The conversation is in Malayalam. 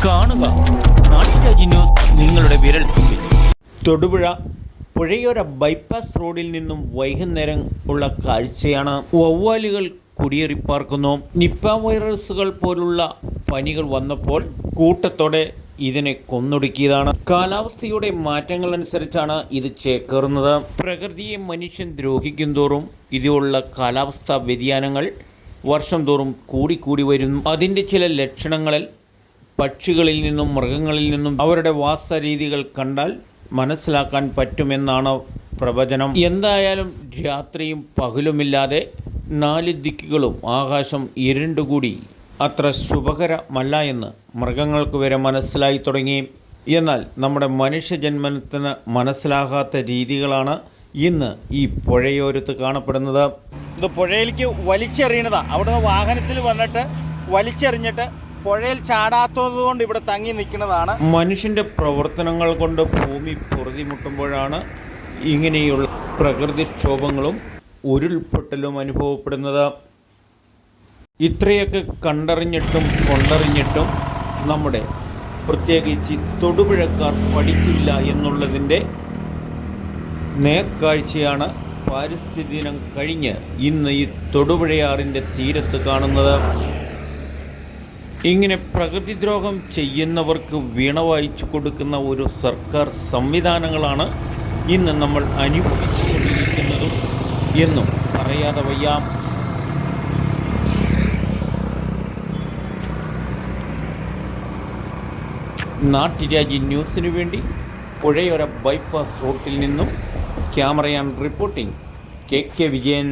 കാണുക നാട്ടുരാജ്യ ന്യൂസ് നിങ്ങളുടെ വിരൽത്തുമ്പിൽ. തൊടുപുഴ പുഴയോര ബൈപ്പാസ് റോഡിൽ നിന്നും വൈകുന്നേരം ഉള്ള കാഴ്ചയാണ്. വവ്വാലുകൾ കുടിയേറിപ്പാർക്കുന്നു. നിപ്പ വൈറസുകൾ പോലുള്ള പനികൾ വന്നപ്പോൾ കൂട്ടത്തോടെ ഇതിനെ കൊന്നൊടുക്കിയതാണ്. കാലാവസ്ഥയുടെ മാറ്റങ്ങൾ അനുസരിച്ചാണ് ഇത് ചേക്കേറുന്നത്. പ്രകൃതിയെ മനുഷ്യൻ ദ്രോഹിക്കും തോറും ഇതുപോലുള്ള കാലാവസ്ഥാ വ്യതിയാനങ്ങൾ വർഷം തോറും കൂടിക്കൂടി വരുന്നു. അതിൻ്റെ ചില ലക്ഷണങ്ങളിൽ പക്ഷികളിൽ നിന്നും മൃഗങ്ങളിൽ നിന്നും അവരുടെ വാസരീതികൾ കണ്ടാൽ മനസ്സിലാക്കാൻ പറ്റുമെന്നാണ് പ്രവചനം. എന്തായാലും രാത്രിയും പകലുമില്ലാതെ 4 ദിക്കുകളും ആകാശം ഇരുണ്ടുകൂടി അത്ര ശുഭകരമല്ല എന്ന് മൃഗങ്ങൾക്ക് വരെ മനസ്സിലായി തുടങ്ങി. എന്നാൽ നമ്മുടെ മനുഷ്യജന്മത്തിന് മനസ്സിലാകാത്ത രീതികളാണ് ഇന്ന് ഈ പുഴയോരത്ത് കാണപ്പെടുന്നത്. ഇത് പുഴയിലേക്ക് വലിച്ചെറിയണതാണ്. അവിടുന്ന് വാഹനത്തിൽ വന്നിട്ട് വലിച്ചെറിഞ്ഞിട്ട് പുഴയിൽ ചാടാത്തത് കൊണ്ട് ഇവിടെ തങ്ങി നിൽക്കുന്നതാണ്. മനുഷ്യൻ്റെ പ്രവർത്തനങ്ങൾ കൊണ്ട് ഭൂമി പൊറുതിമുട്ടുമ്പോഴാണ് ഇങ്ങനെയുള്ള പ്രകൃതിക്ഷോഭങ്ങളും ഉരുൾപൊട്ടലും അനുഭവപ്പെടുന്നത്. ഇത്രയൊക്കെ കണ്ടറിഞ്ഞിട്ടും കൊണ്ടറിഞ്ഞിട്ടും നമ്മുടെ പ്രത്യേകിച്ച് തൊടുപുഴക്കാർ പഠിക്കില്ല എന്നുള്ളതിൻ്റെ നേർക്കാഴ്ചയാണ് പാരിസ്ഥിതിക ദിനം കഴിഞ്ഞ് ഇന്ന് ഈ തൊടുപുഴയാറിൻ്റെ തീരത്ത് കാണുന്നത്. ഇങ്ങനെ പ്രകൃതിദ്രോഹം ചെയ്യുന്നവർക്ക് വീണ വായിച്ചു കൊടുക്കുന്ന ഒരു സർക്കാർ സംവിധാനങ്ങളാണ് ഇന്ന് നമ്മൾ അനുഭവിച്ചുകൊണ്ടിരിക്കുന്നതും എന്നും പറയാതെ വയ്യ. നാട്ടുരാജ്യ ന്യൂസിനു വേണ്ടി പുഴയോര ബൈപ്പാസ് റോഡിൽ നിന്നും ക്യാമറയാൻ റിപ്പോർട്ടിംഗ് KK വിജയൻ.